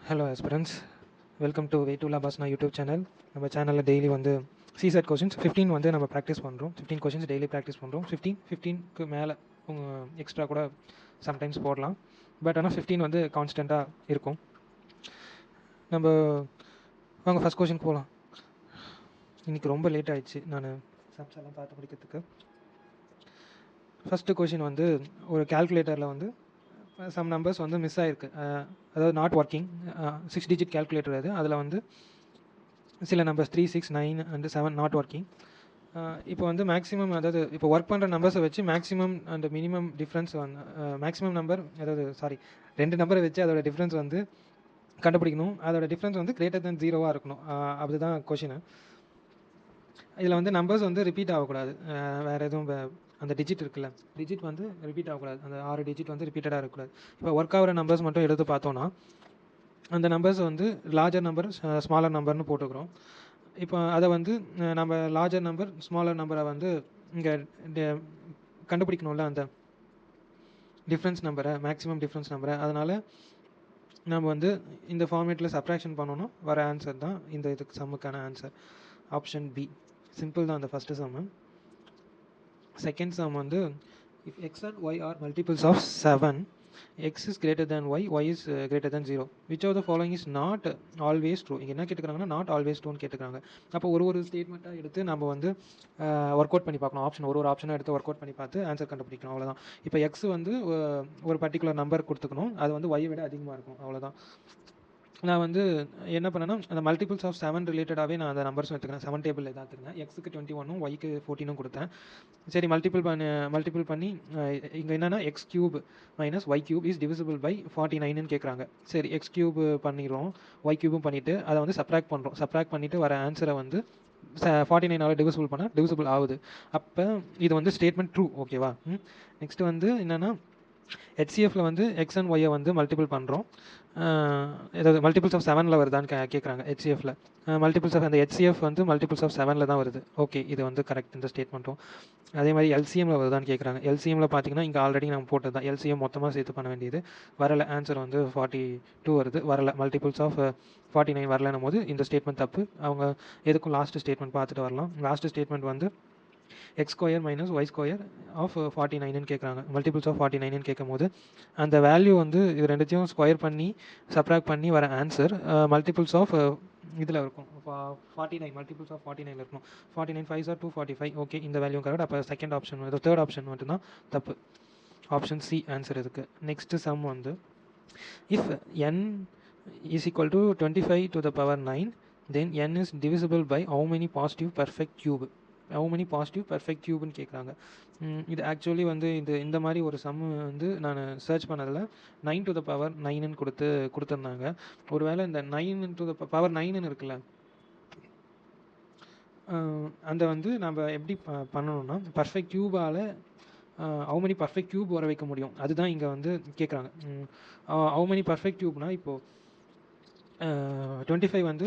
Hello aspirants, welcome to way to லாபாஸ்னா YouTube channel. நம்ம சேனலில் டெய்லி வந்து சிசெட் கொஷின்ஸ் 15 வந்து நம்ம ப்ராக்டிஸ் பண்ணுறோம். 15 கொஷின்ஸ் டெய்லி ப்ராக்டிஸ் பண்ணுறோம். 15க்கு மேலே எக்ஸ்ட்ரா கூட சம்டைம்ஸ் போடலாம். பட் ஆனால் 15 வந்து கான்ஸ்டண்ட்டாக இருக்கும். நம்ம வாங்க ஃபஸ்ட் கொஷின் போகலாம். இன்றைக்கி ரொம்ப லேட் ஆகிடுச்சு நான் சம்ஸ் எல்லாம் பார்த்து முடிக்கிறதுக்கு. ஃபஸ்ட்டு கொஷின் வந்து ஒரு கேல்குலேட்டரில் வந்து சம் நம்பர்ஸ் வந்து மிஸ் ஆகிருக்கு, அதாவது நாட் ஒர்க்கிங். 6 டிஜிட் கேல்குலேட்டர் அது. அதில் வந்து சில நம்பர்ஸ் 3, 6, 9 அண்ட் 7 நாட் ஒர்க்கிங். இப்போ வந்து மேக்ஸிமம், அதாவது இப்போ ஒர்க் பண்ணுற நம்பர்ஸை வச்சு மேக்ஸிமம் அண்ட் மினிமம் டிஃப்ரென்ஸ் வந்து மேக்ஸிமம் நம்பர், அதாவது ரெண்டு நம்பரை வச்சு அதோட டிஃப்ரென்ஸ் வந்து கண்டுபிடிக்கணும். அதோட டிஃப்ரென்ஸ் வந்து கிரேட்டர் தென் 0 இருக்கணும். அதுதான் கொஷின். இதில் வந்து நம்பர்ஸ் வந்து ரிப்பீட் ஆகக்கூடாது. வேறு எதுவும் அந்த டிஜிட் இருக்குல்ல, டிஜிட் வந்து ரிப்பீட் ஆகக்கூடாது. அந்த 6 டிஜிட் வந்து ரிப்பீட்டடாக இருக்கக்கூடாது. இப்போ ஒர்க் ஆகிற நம்பர்ஸ் மட்டும் எடுத்து பார்த்தோன்னா அந்த நம்பர்ஸ் வந்து லார்ஜர் நம்பர், ஸ்மாலர் நம்பர்னு போட்டுக்கிறோம். இப்போ அதை வந்து நம்ம லார்ஜர் நம்பர் ஸ்மாலர் நம்பரை வந்து இங்கே கண்டுபிடிக்கணும்ல, அந்த டிஃப்ரென்ஸ் நம்பரை, மேக்ஸிமம் டிஃப்ரென்ஸ் நம்பரை. அதனால் நம்ம வந்து இந்த ஃபார்மேட்டில் சப்ராக்ஷன் பண்ணணும். வர ஆன்சர் தான் இந்த இதுக்கு சம்முக்கான ஆன்சர். Option B. சிம்பிள் தான் அந்த ஃபஸ்ட்டு சம்மு. செகண்ட் சம் வந்து if x and y are multiples of 7, x is greater than y is greater than 0, which of the following is not always true. இங்கே என்ன கேட்டுக்கிறாங்கன்னா not always ட்ரூன்னு கேட்டுக்கிறாங்க. அப்போ ஒரு ஸ்டேட்மெண்ட்டாக எடுத்து நம்ம வந்து ஒர்க் அவுட் பண்ணி பார்க்கணும். ஒரு ஆப்ஷனாக எடுத்து ஒர்க் அவுட் பண்ணி பார்த்து ஆன்சர் கண்டுபிடிக்கணும். அவ்வளோதான். இப்போ எக்ஸ் வந்து ஒரு பர்டிகுலர் நம்பர் கொடுத்துக்கணும், அது வந்து ஒய் விட அதிகமாக இருக்கும். அவ்வளோதான். நான் வந்து என்ன பண்ணேன்னா, அந்த மல்டிபிள்ஸ் ஆஃப் 7 ரிலேட்டடாகவே நான் அந்த நம்பர்ஸ் எடுத்துக்கிறேன். 7 டேபிள் எடுத்துக்கிறேன். எக்ஸுக்கு 21, ஒய்க்கு 14 கொடுத்தேன். சரி, மல்டிபிள் பண்ணி இங்கே என்னென்னா X cube minus Y cube is divisible by 49ன்னு கேட்குறாங்க. சரி, எக்ஸ் கியூப் பண்ணிடுறோம், ஒய் கியூபும் பண்ணிவிட்டு அதை வந்து சப்ராக்ட் பண்ணுறோம். சப்ராக்ட் பண்ணிவிட்டு வர ஆன்சரை வந்து 49ஆல் டிவிசிபிள் பண்ணால் டிவிசிபிள் ஆகுது. அப்போ இது வந்து ஸ்டேட்மெண்ட் ட்ரூ. ஓகேவா? நெக்ஸ்ட்டு வந்து என்னென்னா, ஹெச்சிஎஃப்பில் வந்து எக்ஸ் அண்ட் ஒய்யை வந்து மல்டிபிள் பண்ணுறோம். ஏதாவது மல்டிபிள்ஸ் ஆஃப் 7 வருதான்னு கேட்குறாங்க. ஹெச்சிஎஃப்பில் மல்டிபிள்ஸ் ஆஃப் அந்த ஹெச்சிஎஃப் வந்து மல்டிபிள்ஸ் ஆஃப் 7 தான் வருது. ஓகே, இது வந்து கரெக்ட் இந்த ஸ்டேட்மெண்ட்டும். அதே மாதிரி எல்சிஎம்மில் வருதான்னு கேட்குறாங்க. எல்சிஎம்மில் பார்த்தீங்கன்னா இங்கே ஆல்ரெடி நம்ம போட்டது தான். எல்சிஎம் மொத்தமாக சேர்த்து பண்ண வேண்டியது. வரல, ஆன்சர் வந்து 42 வருது. வரல, மல்டிபிள்ஸ் ஆஃப் 49 வரலன்னும் போது இந்த ஸ்டேட்மெண்ட் தப்பு. அவங்க எதுக்கும் லாஸ்ட் ஸ்டேட்மெண்ட் பார்த்துட்டு வரலாம். லாஸ்ட் ஸ்டேட்மெண்ட் வந்து X square minus Y square of 49ன்னு கேட்குறாங்க. மல்டிபிள்ஸ் ஆஃப் 49ன்னு கேட்கும் போது அந்த வேல்யூ வந்து இது ரெண்டுத்தையும் ஸ்கொயர் பண்ணி சப்ராக்ட் பண்ணி வர ஆன்சர் மல்டிபிள்ஸ் ஆஃப் இதில் இருக்கும். 49 மல்டிபிள்ஸ் ஆஃப் 49 இருக்கணும். 49 5 ஆர் 245. ஓகே, இந்த வேல்யூ கரெக்ட். அப்போ செகண்ட் ஆப்ஷன், தேர்ட் ஆப்ஷன் மட்டும்தான் தப்பு. ஆப்ஷன் சி ஆன்சர் இதுக்கு. நெக்ஸ்ட் சம் வந்து if n is equal to 25 to the power 9, then n is divisible by how many positive perfect cube? How many positive perfect கியூப்னு கேட்குறாங்க. இது actually வந்து இந்த மாதிரி ஒரு சம் வந்து நான் சர்ச் பண்ணதில் 9 to the power 9ன்னு கொடுத்துருந்தாங்க. ஒருவேளை இந்த 9 to the power 9ன்னு இருக்குல்ல, அந்த வந்து நம்ம எப்படி பண்ணணும்னா பர்ஃபெக்ட் கியூபால் ஹவு மெனி பர்ஃபெக்ட் கியூப் வர வைக்க முடியும், அதுதான் இங்கே வந்து கேட்குறாங்க. ஹவு மெனி பர்ஃபெக்ட் கியூப்னா, இப்போது 25 வந்து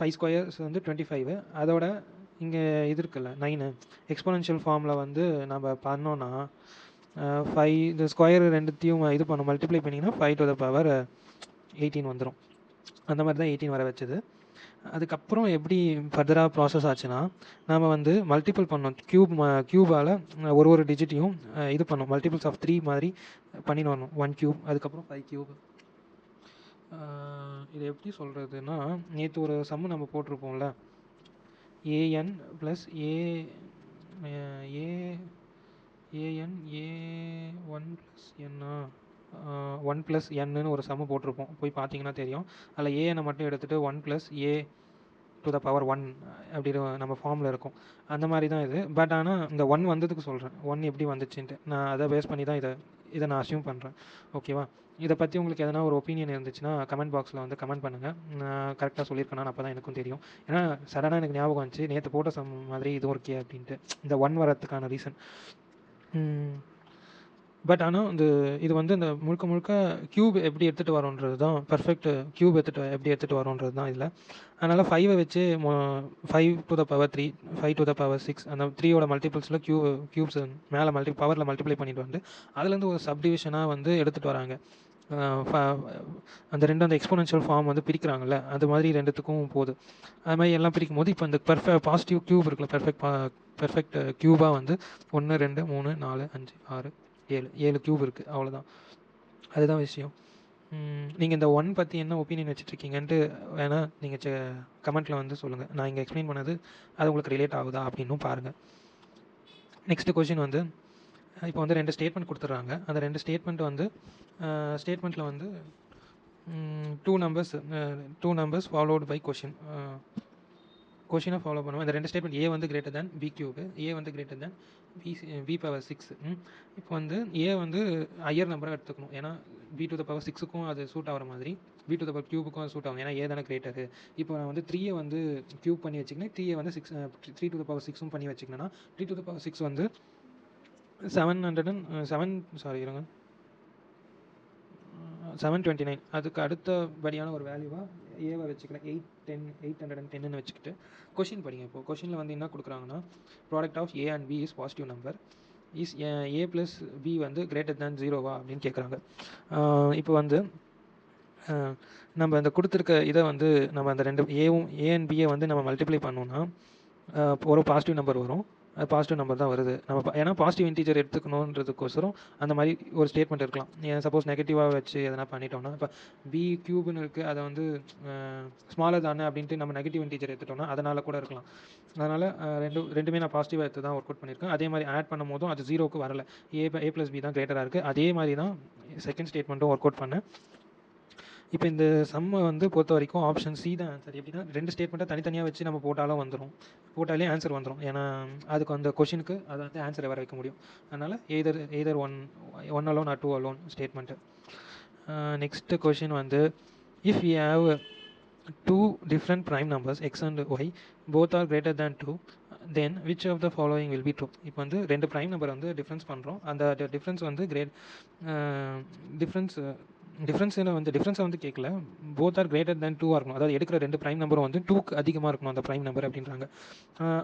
5 ஸ்கொயர்ஸ் வந்து 25. அதோட இங்கே இது இருக்குல்ல 9 எக்ஸ்போனென்ஷியல் ஃபார்மில் வந்து நம்ம பண்ணோன்னா 5 இந்த ஸ்கொயர் ரெண்டுத்தையும் இது பண்ணோம், மல்டிப்ளை பண்ணிங்கன்னா 5 to the power 18 வந்துடும். அந்த மாதிரி தான் 18 வர வச்சது. அதுக்கப்புறம் எப்படி ஃபர்தராக ப்ராசஸ் ஆச்சுன்னா, நாம் வந்து மல்டிபிள் பண்ணோம். க்யூபால் ஒரு டிஜிட்டையும் இது பண்ணோம், மல்டிபிள்ஸ் ஆஃப் 3 மாதிரி பண்ணின்னு வரணும். 1 கியூப், அதுக்கப்புறம் 5 கியூப். இது எப்படி சொல்கிறதுனா, நேற்று ஒரு சம்மு நம்ம போட்டிருப்போம்ல, AN plus AN A1 plus என்னா 1 ப்ளஸ் என்னன்னு ஒரு சம்மு போட்டிருப்போம். போய் பார்த்தீங்கன்னா தெரியும். அதில் ஏஎனை மட்டும் எடுத்துகிட்டு 1 plus A to the power 1 அப்படி நம்ம ஃபார்மில் இருக்கும். அந்த மாதிரி தான் இது. பட் ஆனால் இந்த 1 வந்ததுக்கு சொல்கிறேன், 1 எப்படி வந்துச்சுன்ட்டு நான் அதை பேஸ் பண்ணி தான் இதை நான் அஸ்யூம் பண்ணுறேன். ஓகேவா? இதை பற்றி உங்களுக்கு எதனா ஒரு ஒப்பீனியன் இருந்துச்சுன்னா கமெண்ட் பாக்ஸில் வந்து கமெண்ட் பண்ணுங்கள். நான் கரெக்டாக சொல்லியிருக்கேன்னா அப்போ தான் எனக்கும் தெரியும். ஏன்னா சடனாக எனக்கு ஞாபகம் வந்துச்சு, நேற்று போட்ட சம் மாதிரி இதுவும் இருக்கே அப்படின்ட்டு, இந்த 1 வரத்துக்கான ரீசன். பட் ஆனால் இது வந்து இந்த முழுக்க க்யூப் எப்படி எடுத்துகிட்டு வரோன்றது தான், பர்ஃபெக்ட் க்யூப் எப்படி எடுத்துகிட்டு வரோன்றது தான் இதில். அதனால் 5 வச்சு 5 to the power 3, 5 to the power 6, அந்த 3யோட மல்டிபிள்ஸில் க்யூப்ஸ் மேலே பவரில் மல்டிப்ளை பண்ணிட்டு வந்து அதுலேருந்து ஒரு சப்டிவிஷனாக வந்து எடுத்துகிட்டு வராங்க. அந்த ரெண்டும் அந்த எக்ஸ்போனென்ஷியல் ஃபார்ம் வந்து பிரிக்கிறாங்கல்ல, அது மாதிரி ரெண்டுத்துக்கும் போகுது. அது மாதிரி எல்லாம் பிரிக்கும் போது இப்போ இந்த பாசிட்டிவ் க்யூப் இருக்குல்ல, பெர்ஃபெக்ட் க்யூபாக வந்து 1 2 3 4 5 6 7 க்யூப் இருக்குது, அவ்வளோதான். அதுதான் விஷயம். நீங்கள் இந்த 1 பற்றி என்ன ஒப்பீனியன் வச்சுட்ருக்கீங்கன்ட்டு வேணால் நீங்கள் கமெண்ட்டில் வந்து சொல்லுங்கள். நான் இங்கே எக்ஸ்பிளைன் பண்ணது அது உங்களுக்கு ரிலேட் ஆகுதா அப்படின்னும் பாருங்கள். நெக்ஸ்ட்டு கொஷின் வந்து இப்போ வந்து 2 ஸ்டேட்மெண்ட் கொடுத்துட்றாங்க. அந்த 2 ஸ்டேட்மெண்ட் வந்து ஸ்டேட்மெண்ட்டில் வந்து 2 நம்பர்ஸ் ஃபாலோடு பை கொஷினை ஃபாலோ பண்ணுவோம். இந்த 2 ஸ்டேட்மெண்ட் ஏ வந்து கிரேட்டர் தேன் பி கியூபு, ஏ வந்து கிரேட்டர் தேன் பி பவர் 6. இப்போ வந்து ஏ வந்து ஹையர் நம்பராக எடுத்துக்கணும், ஏன்னா பி டு த பவர் 6க்கும் அது சூட் ஆகிற மாதிரி பி டு த பவர் கியூபுக்கும் அது சூட் ஆகும், ஏன்னா ஏ தானே கிரேட்டரு. இப்போ நான் வந்து 3 வந்து கியூப் பண்ணி வச்சுக்கினேன், 3 வந்து 3 டு த பவர் 6ம் பண்ணி வச்சுக்கினேன்னா 3 டு த பவர் 6 வந்து 729. அதுக்கு அடுத்தபடியான ஒரு வேல்யூவாக ஏவை வச்சுக்கலாம், 810ன்னு வச்சுக்கிட்டு கொஷின் படிங்க. இப்போது கொஷினில் வந்து என்ன கொடுக்குறாங்கன்னா, product of a and b is positive number, is a plus b வந்து கிரேட்டர் தேன் 0வா அப்படின்னு கேட்குறாங்க. இப்போ வந்து நம்ம அந்த கொடுத்துருக்க இதை வந்து நம்ம அந்த ஏ அண்ட் பியை வந்து நம்ம மல்டிப்ளை பண்ணோன்னா ஒரு பாசிட்டிவ் நம்பர் வரும். அது பாசிட்டிவ் நம்பர் தான் வருது. நம்ம ஏன்னா பாசிட்டிவ் இன்டீஜர் எடுத்துக்கணுன்றதுக்கோசரம் அந்த மாதிரி ஒரு ஸ்டேட்மெண்ட் இருக்கலாம். சப்போஸ் நெகட்டிவாக வச்சு எதனா பண்ணிட்டோம்னா, இப்போ பி கியூப்னு இருக்குது, அதை வந்து ஸ்மாலர் தானே அப்படின்ட்டு நம்ம நெகட்டிவ் இன்டீஜர் எடுத்துட்டோம்னா அதனால் கூட இருக்கலாம். அதனால் ரெண்டுமே நான் பாசிட்டிவாக எடுத்து தான் ஒர்க் அவுட் பண்ணியிருக்கேன். அதே மாதிரி ஆட் பண்ணும் போதும் அது 0க்கு வரல, ஏ ப்ளஸ் பி தான் கிரேட்டராக இருக்குது. அதே மாதிரி தான் செகண்ட் ஸ்டேட்மெண்ட்டும் ஒர்க் அவுட் பண்ணேன். இப்போ இந்த சம்மை வந்து பொறுத்த வரைக்கும் ஆப்ஷன் சி தான் ஆன்சர். எப்படின்னா 2 ஸ்டேட்மெண்ட்டை தனித்தனியாக வச்சு நம்ம போட்டாலே ஆன்சர் வந்துடும். ஏன்னா அதுக்கு அந்த கொஷினுக்கு அதை வந்து ஆன்சரை வர வைக்க முடியும். அதனால் either one alone or 2 alone statement. Next question வந்து, if you have 2 different prime numbers x and y, both are greater than 2, then which of the following will be true? இப்போ வந்து 2 ப்ரைம் நம்பர் வந்து difference பண்ணுறோம். அந்த difference வந்து டிஃப்ரென்ஸை வந்து கேட்கல, both are greater than 2 இருக்கணும். அதாவது எடுக்கிற 2 ப்ரைம் நம்பரும் வந்து 2க்கு அதிகமாக இருக்கணும் அந்த ப்ரைம் நம்பர் அப்படின்றாங்க.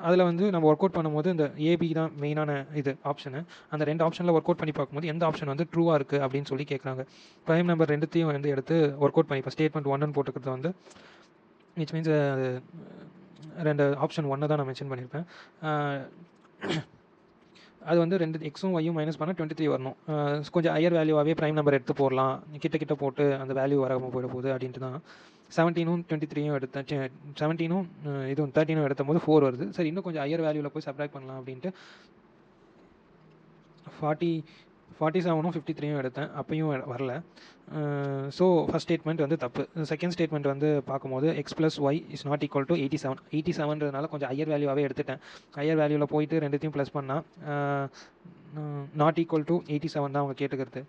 அதில் வந்து நம்ம ஒர்க் அவுட் பண்ணும்போது இந்த ஏபி தான் மெயினான இது ஆப்ஷனு. அந்த 2 ஆப்ஷனில் ஒர்க் அவுட் பண்ணி பார்க்கும்போது எந்த ஆப்ஷன் வந்து ட்ரூவாக இருக்குது அப்படின்னு சொல்லி கேட்குறாங்க. ப்ரைம் நம்பர் 2த்தையும் வந்து எடுத்து ஒர்க் அவுட் பண்ணி இப்போ ஸ்டேட்மெண்ட் 1ன்னு போட்டுக்கிறது வந்து விச் மீன்ஸ் அது 2 ஆப்ஷன் 1 தான் நான் மென்ஷன் பண்ணியிருப்பேன். அது வந்து 2 எக்ஸும் ஒய்யும் மைனஸ் பண்ணால் 23 வரணும். கொஞ்சம் ஹையர் வேல்யூவாகவே ப்ரைம் நம்பர் எடுத்து போடலாம், கிட்ட போட்டு அந்த வேல்யூ வராமல் போயிட போகுது அப்படின்ட்டு தான் 17ம் 23யும் எடுத்தேன். 17ம் இதுவும் 13ம் எடுத்த போது 4 வருது. சரி, இன்னும் கொஞ்சம் ஹையர் வேல்யூவில் போய் சப்ராக்ட் பண்ணலாம் அப்படின்ட்டு 47ம் 53யும் எடுத்தேன், அப்பையும் வரல. ஸோ ஃபஸ்ட் ஸ்டேட்மெண்ட் வந்து தப்பு. செகண்ட் ஸ்டேட்மெண்ட் வந்து பார்க்கும்போது X plus Y is not equal to 87ன்றதுனால கொஞ்சம் ஹையர் வேல்யூவாகவே எடுத்துட்டேன். ஹையர் வேல்யூவில் போயிட்டு ரெண்டுத்தையும் ப்ளஸ் பண்ணால் நாட் ஈக்குவல் டு 87 தான் அவங்க கேட்டுக்கிறது.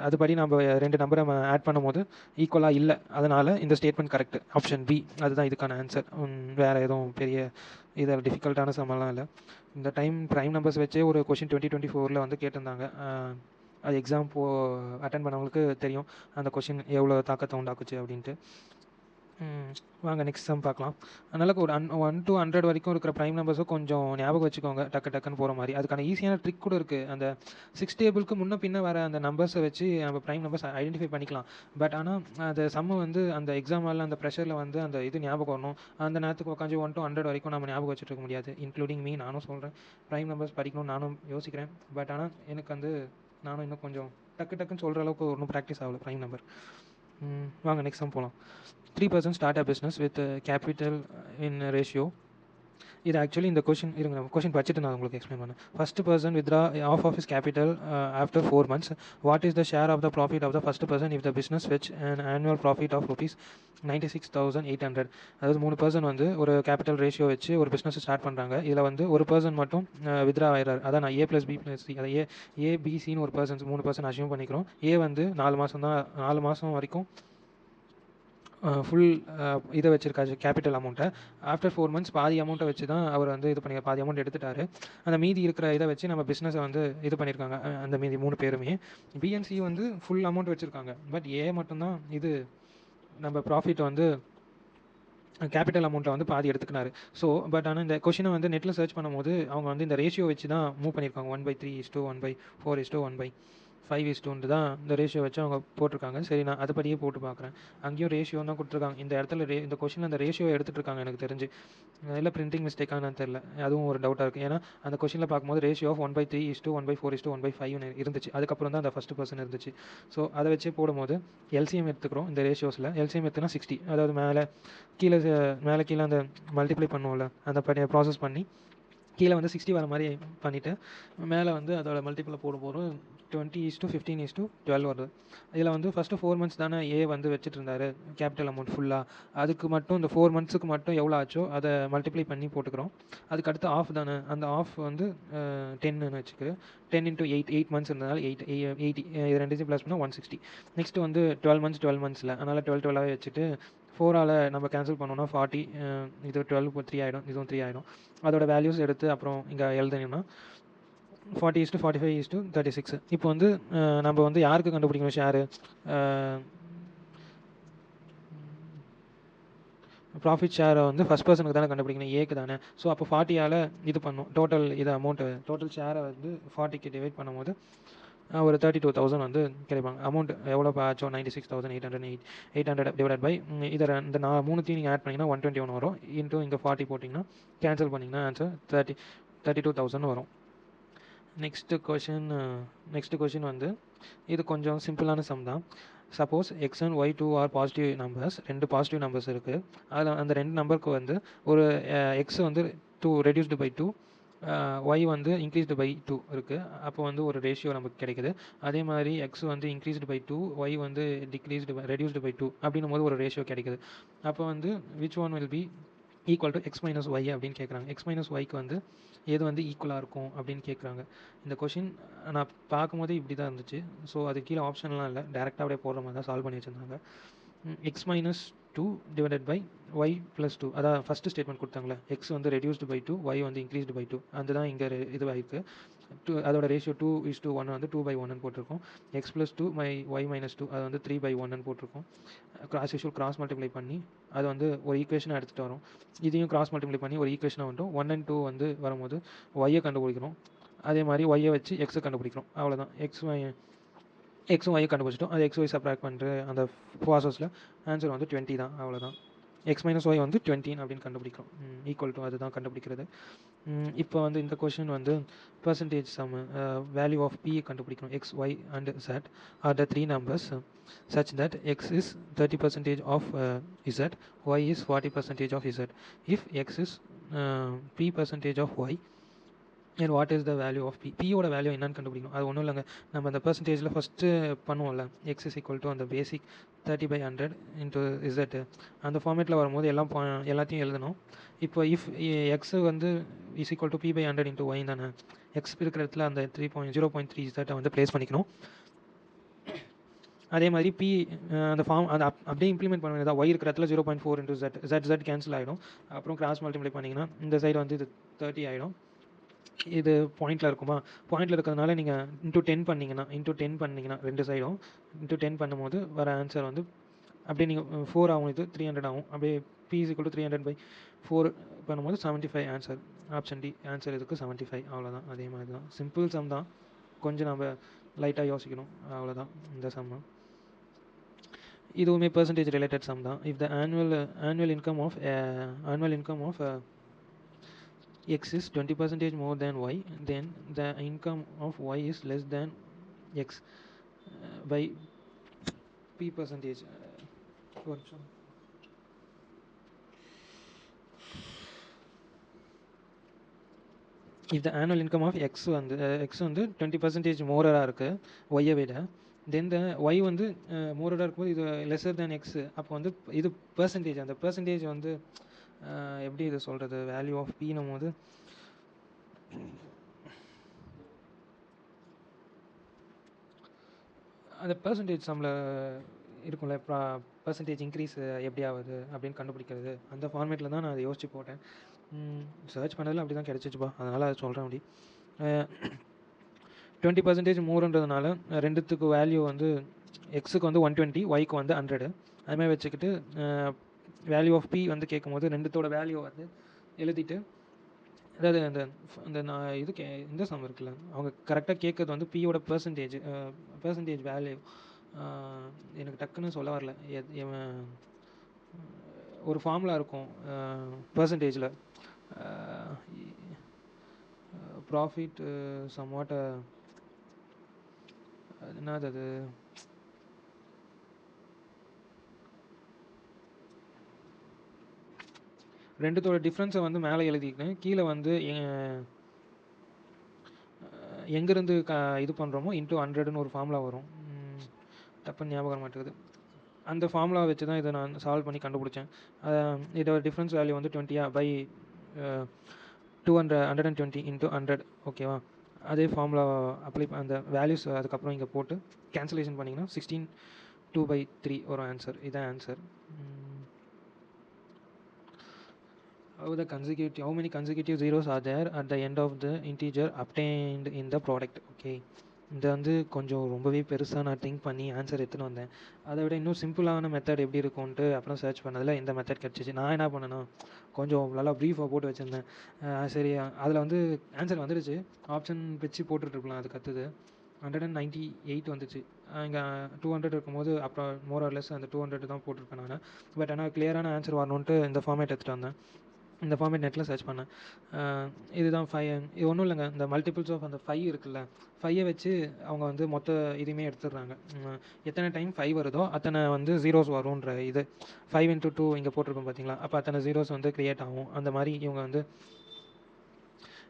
அதுபடி நம்ம 2 நம்பரை நம்ம ஆட் பண்ணும்போது ஈக்குவலாக இல்லை, அதனால் இந்த ஸ்டேட்மெண்ட் கரெக்ட், ஆப்ஷன் பி அதுதான் இதுக்கான ஆன்சர். வேறு எதுவும் பெரிய இதில் டிஃபிகல்ட்டான சமெல்லாம் இல்லை. இந்த டைம் ப்ரைம் நம்பர்ஸ் வச்சே ஒரு கொஷின் 2024 வந்து கேட்டிருந்தாங்க. அது எக்ஸாம் அட்டன் பண்ணவங்களுக்கு தெரியும் அந்த கொஷின் எவ்வளோ தாக்கத்தை உண்டாக்குச்சு அப்படின்ட்டு. வாங்க நெக்ஸ்ட் சம் பார்க்கலாம். அதனால் ஒரு 1 to 100 வரைக்கும் இருக்கிற ப்ரைம் நம்பர்ஸும் கொஞ்சம் ஞாபகம் வச்சுக்கோங்க, டக்குன்னு போகிற மாதிரி. அதுக்கான ஈஸியான ட்ரிக் கூட இருக்குது. அந்த 6 டேபிளுக்கு முன்ன பின்ன வர அந்த நம்பர்ஸை வச்சு நம்ம ப்ரைம் நம்பர்ஸ் ஐடென்டிஃபை பண்ணிக்கலாம். பட் ஆனால் அந்த சம்ம வந்து அந்த எக்ஸாமில் அந்த ப்ரெஷரில் வந்து அந்த இது ஞாபகம் வரணும். அந்த நேரத்துக்கு உட்காந்து 1 to 100 வரைக்கும் நம்ம ஞாபகம் வச்சுட்டு இருக்க முடியாது. இன்க்ளூடிங் மீ, நானும் சொல்கிறேன் ப்ரைம் நம்பர்ஸ் படிக்கணும்னு நானும் யோசிக்கிறேன். பட் ஆனால் எனக்கு வந்து நானும் இன்னும் கொஞ்சம் டக்குன்னு சொல்கிற அளவுக்கு ஒன்றும் ப்ராக்டிஸ் ஆகலை ப்ரைம் நம்பர். வாங்க நெக்ஸ்ட் சம் போகலாம். 3 persons start a business with capital in ratio. இது ஆக்சுவலி இந்த கொஷின் படிச்சுட்டு நான் உங்களுக்கு எக்ஸ்பிளைன் பண்ணேன். First person withdraw half of his capital after 4 months. What is the share of the profit of the first person if the business fetch and annual profit of ₹96,800? அதாவது 3 person வந்து ஒரு capital ratio வச்சு ஒரு business start பண்ணுறாங்க. இதில் வந்து ஒரு person மட்டும் வித்ரா ஆயிடுறாரு. அதான் நான் A + B + C, அதை ஏபிசின்னு ஒரு பர்சன்ஸ் 3 பர்சன் அசியூம் பண்ணிக்கிறோம். ஏ வந்து 4 மாதம் வரைக்கும் ஃபுல் இதை வச்சுருக்காரு கேபிட்டல் அமௌண்ட்டை. ஆஃப்டர் 4 months பாதி அமௌண்ட்டை வச்சு தான் அவர் வந்து இது பண்ணி பாதி அமௌண்ட் எடுத்துட்டாரு. அந்த மீதி இருக்கிற இதை வச்சு நம்ம பிஸ்னஸை வந்து இது பண்ணியிருக்காங்க. அந்த மீதி 3 பேருமே பிஎன்சி வந்து ஃபுல் அமௌண்ட் வச்சுருக்காங்க. பட் ஏ மட்டும்தான் இது நம்ம ப்ராஃபிட் வந்து கேபிட்டல் அமௌண்ட்டை வந்து பாதி எடுத்துக்கினாரு. ஸோ பட் ஆனால் இந்த கொஷினை வந்து நெட்டில் சர்ச் பண்ணும்போது அவங்க வந்து இந்த ரேஷியோ வச்சு தான் மூவ் பண்ணியிருக்காங்க. 1/3 1/4 1/. 5:2 தான் இந்த ரேஷியோ வச்சு அவங்க போட்டிருக்காங்க. சரி, நான் அதுபடியே போட்டு பார்க்குறேன். அங்கேயும் ரேஷியோ தான் கொடுத்துருக்காங்க. இந்த இடத்துல இந்த கொஷினில் அந்த ரேஷியோ எடுத்துகிட்டு இருக்காங்க எனக்கு தெரிஞ்சு. இல்லை பிரிண்டிங் மிஸ்டேக்கானு தெரில, அதுவும் ஒரு டவுட்டாக இருக்குது. ஏன்னா அந்த கொஷினில் பார்க்கும்போது ரேஷியோ ஆஃப் 1/3:1/4:1/5 1/5 இருந்துச்சு. அதுக்கப்புறம் தான் அந்த ஃபஸ்ட் பர்சன் இருந்துச்சு. ஸோ அதை வச்சு போடும்போது எல்சிஎம் எடுத்துக்கிறோம். இந்த ரேஷியோஸில் எல்சிஎம் எடுத்துனா 60, அதாவது மேலே கீழே அந்த மல்டிப்ளை பண்ணுவோம்ல, அந்த ப்ராசஸ் பண்ணி கீழே வந்து 60 வர மாதிரி பண்ணிவிட்டு மேலே வந்து அதோட மல்டிப்பிளை போடும்போது 20:15:12 வருது. இதில் வந்து ஃபஸ்ட்டு 4 months தானே வந்து வச்சுட்டு இருந்தார் கேபிட்டல் அமௌண்ட் ஃபுல்லாக. அதுக்கு மட்டும் இந்த 4 monthsக்கு மட்டும் எவ்வளோ ஆச்சோ அதை மல்டிப்ளை பண்ணி போட்டுக்கிறோம். அதுக்கு அடுத்து ஆஃப் தானே, அந்த ஆஃப் வந்து 10ன்னு வச்சுக்கு 10 × 8 months இருந்ததுனால 80 இது ரெண்டுத்தையும் ப்ளஸ் பண்ணால் 160. நெக்ஸ்ட்டு வந்து 12 months அதனால் 12 வச்சுட்டு 4ஆல் நம்ம கேன்சல் பண்ணோன்னா 40, இது 12 3 ஆகிடும், இதுவும் 3 ஆகிடும். அதோட வேல்யூஸ் எடுத்து அப்புறம் இங்கே எழுதணும்னா 40:45:36. இப்போ வந்து நம்ம வந்து யாருக்கு கண்டுபிடிக்கணும் ஷேரு? ப்ராஃபிட் ஷேரை வந்து ஃபஸ்ட் பர்சனுக்கு தானே கண்டுபிடிக்கணும், ஏக்கு தானே. ஸோ அப்போ 40ஆல் இது பண்ணும் டோட்டல் டோட்டல் ஷேரை வந்து 40க்கு டிவைட் பண்ணும்போது ஒரு 32,000 வந்து கிடைப்பாங்க. அமௌண்ட் எவ்வளோ ஆச்சோ 96,800 டிவைட் பை இதை இந்த 3த்தையும் நீங்கள் ஆட் பண்ணிங்கன்னா 121 வரும். இன்ட்டு இங்கே 40 போட்டிங்கன்னா கேன்சல் பண்ணிங்கன்னா ஆன்சர் 32,000 வரும். நெக்ஸ்ட்டு கொஷின் வந்து இது கொஞ்சம் சிம்பிளான சம் தான். Suppose x and y 2 are positive numbers, 2 positive numbers இருக்குது. அதில் அந்த 2 நம்பருக்கு வந்து ஒரு எக்ஸ் வந்து 2 ரெடியூஸ்டு பை 2, ஒய் வந்து இன்க்ரீஸ்டு பை 2 இருக்குது. அப்போ வந்து ஒரு ரேஷியோ நமக்கு கிடைக்குது. அதே மாதிரி எக்ஸ் வந்து இன்க்ரீஸ்டு பை 2, ஒய் வந்து ரெடியூஸ்டு பை 2 அப்படின்னும் போது ஒரு ரேஷியோ கிடைக்குது. அப்போ வந்து which one will be equal to x minus y அப்படின்னு கேட்குறாங்க. எக்ஸ் மைனஸ் ஒய்க்கு வந்து எது வந்து ஈக்குவலாக இருக்கும் அப்படின்னு கேட்குறாங்க. இந்த கொஷின் நான் பார்க்கும்போது இப்படி தான் இருந்துச்சு. ஸோ அது கீழே ஆப்ஷன்லாம் இல்லை, டேரெக்டாக அப்படியே போடுற மாதிரி தான் சால்வ் பண்ணி வச்சுருந்தாங்க. X minus 2 divided by y plus 2, அதான் ஃபஸ்ட்டு ஸ்டேட்மெண்ட் கொடுத்தாங்களே, எக்ஸ் வந்து ரெடியூஸ்டு பை 2, ஒய் வந்து இன்க்ரீஸ்டு பை 2, அந்த தான் இங்கே இதுவாகிருக்கு. அதோட ரேஷியோ 2:1 வந்து 2/1 போட்டிருக்கோம். எக்ஸ் ப்ளஸ் 2 ஒய் மைனஸ் 2 அது வந்து 3/1 போட்டிருக்கோம். கிராஸ் மல்டிப்ளை பண்ணி அது வந்து ஒரு ஈக்குவேஷனாக எடுத்துகிட்டு வரும். இதையும் கிராஸ் மல்டிப்ளை பண்ணி ஒரு ஈக்குவேஷனாக வந்துடும். 1 and 2 வந்து வரும்போது ஒய்யை கண்டுபிடிக்கிறோம். அதே மாதிரி ஒய்யை வச்சு எக்ஸை கண்டுபிடிக்கிறோம். அவ்வளோதான். எக்ஸும் ஒய்யை கண்டுபிடிச்சிட்டோம். அது எக்ஸ் ஒய் சப்ராக்ட் பண்ணுற அந்த ப்ராசஸில் ஆன்சர் வந்து 20 தான். அவ்வளோதான். எக்ஸ் மைனஸ் ஒய் வந்து 20 அப்படின்னு கண்டுபிடிக்கிறோம். ஈக்குவல் டு அதுதான் கண்டுபிடிக்கிறது. இப்போ வந்து இந்த கொஷின் வந்து percentage sum, value of P கண்டுபிடிக்கணும். X Y and Z are the 3 numbers such that x is 30% of Z, y is 40% of Z. If x is p% of y, and what is the value of p? P ஓட value என்னன்னு கண்டுபிடிக்கணும். அது ஒன்றும் இல்லைங்க, நம்ம அந்த பர்சன்டேஜில் first பண்ணுவோம்ல, எக்ஸ் இஸ் ஈக்குவல் டு அந்த பேசிக் 30/100 இன்ட்டு இசட், அந்த ஃபார்மேட்டில் வரும்போது எல்லாத்தையும் எழுதணும். இப்போ இஃப் எக்ஸு வந்து is equal to p/100 into y தானே, எக்ஸ் இருக்கிற இடத்துல அந்த 0.3 இசட்டை வந்து ப்ளேஸ் பண்ணிக்கணும். அதே மாதிரி பி அந்த ஃபார்ம் அதை அப்படியே இம்ப்ளிமெண்ட் பண்ண வேண்டியது. ஒய் இருக்கிற இடத்துல 0.4 இன்ட்டு Z கேன்சல் ஆகிடும். அப்புறம் கிராஸ் மல்டிப்ளை பண்ணிங்கன்னா இந்த சைடு வந்து இது 30 ஆகிடும். இது பாயிண்டில் இருக்குமா, பாயிண்டில் இருக்கிறதுனால நீங்கள் இன்ட்டு 10 பண்ணிங்கன்னா ரெண்டு சைடும் இன்ட்டு 10 பண்ணும்போது வர ஆன்சர் வந்து அப்படியே நீங்கள் 4 ஆகும், இது 300 ஆகும். அப்படியே p = 300/4 பண்ணும்போது 75 ஆன்சர். ஆப்ஷன் டி ஆன்சர் இதுக்கு 75. அவ்வளோதான். அதே மாதிரி தான், சிம்பிள் சம் தான், கொஞ்சம் நம்ம லைட்டாக யோசிக்கணும், அவ்வளோதான் இந்த சம். இதுவுமே பர்சன்டேஜ் ரிலேட்டட் சம் தான். If the annual income of x is 20% more than y, then the income of y is less than x by p%. if the annual income of x வந்து 20% மோரராக இருக்குது ஒய்யை விட, தென் the why வந்து மோரராக இருக்கும்போது இது lesser than x. அப்போ வந்து இது பர்சன்டேஜ், அந்த பர்சன்டேஜ் வந்து எப்படி இது சொல்கிறது, வேல்யூ ஆஃப் பின்னும் போது அந்த பர்சன்டேஜ் சம்மில் இருக்கும்ல, பர்சன்டேஜ் இன்க்ரீஸ் எப்படி ஆகுது அப்படின்னு கண்டுபிடிக்கிறது, அந்த ஃபார்மேட்டில் தான் நான் அதை யோசிச்சு போட்டேன். சர்ச் பண்ணதில் அப்படி தான் கிடச்சிச்சுப்பா, அதனால் அதை சொல்கிறேன். அப்படி 20% மோருன்றதுனால ரெண்டுத்துக்கு வேல்யூ வந்து எக்ஸுக்கு வந்து 120, ஒய்க்கு வந்து 100. அதுமாதிரி வச்சுக்கிட்டு வேல்யூ ஆஃப் பி வந்து கேட்கும்போது ரெண்டுத்தோட வேல்யூ வந்து எழுதிட்டு அதாவது அந்த நான் இது இந்த சம் இருக்குல்ல, அவங்க கரெக்டாக கேட்குறது வந்து பியோட பெர்சன்டேஜ் வேல்யூ. எனக்கு டக்குன்னு சொல்ல வரல. ஒரு ஃபார்முலா இருக்கும் பெர்சன்டேஜில், ப்ராஃபிட் சம்வாட், என்னது அது, ரெண்டுத்தோட டிஃப்ரென்ஸை வந்து மேலே எழுதிக்கிட்டேன், கீழே வந்து எங்கேருந்து இது பண்ணுறோமோ இன்ட்டு 100ன்னு ஒரு ஃபார்முலா வரும். டப்புன்னு ஞாபகம் மாட்டேங்குது. அந்த ஃபார்முலா வச்சு தான் இதை நான் சால்வ் பண்ணி கண்டுபிடிச்சேன். இதோட டிஃப்ரென்ஸ் வேல்யூ வந்து 20 பை 120 இன்ட்டு 100. ஓகேவா? அதே ஃபார்முலா அப்ளை அந்த வேல்யூஸ் அதுக்கப்புறம் இங்கே போட்டு கேன்சலேஷன் பண்ணிங்கன்னா 16/2/3 ஒரு ஆன்சர். இதான் answer. How many consecutive zeros are there at the end of the integer obtained in the product? Okay, இந்த வந்து கொஞ்சம் ரொம்பவே பெருசாக நான் திங்க் பண்ணி ஆன்சர் எடுத்துன்னு வந்தேன். அதை விட இன்னும் சிம்பிளான மெத்தட் எப்படி இருக்கும்ன்ட்டு அப்புறம் சர்ச் பண்ணதில் இந்த மெத்தட் கிடச்சிச்சு. நான் என்ன பண்ணேன்னா, கொஞ்சம் நல்லா ப்ரீஃபாக போட்டு வச்சுருந்தேன். சரி, அதில் வந்து ஆன்சர் வந்துடுச்சு, ஆப்ஷன் வச்சு போட்டுட்ருக்கலாம். அது கற்றுது 198 வந்துச்சு. இங்கே 200 இருக்கும்போது அப்புறம் மோர் ஆர் லெஸ் அந்த 200 தான் போட்டிருப்பேன் நான். பட் ஆனால் கிளியரான ஆன்சர் வரணுன்ட்டு இந்த ஃபார்மேட் எடுத்துகிட்டு வந்தேன். இந்த ஃபார்மேட் நெட்டில் சர்ச் பண்ணேன். இதுதான் 5. இது ஒன்றும் இல்லைங்க, இந்த மல்டிபிள்ஸ் ஆஃப் அந்த 5 இருக்குல்ல, 5 வச்சு அவங்க வந்து மொத்த இதுவுமே எடுத்துடுறாங்க. எத்தனை டைம் 5 வருதோ அத்தனை வந்து ஜீரோஸ் வரும்ன்ற இது. 5 × 2 இங்கே போட்டிருக்கோம் பார்த்தீங்களா, அப்போ அத்தனை ஜீரோஸ் வந்து க்ரியேட் ஆகும். அந்த மாதிரி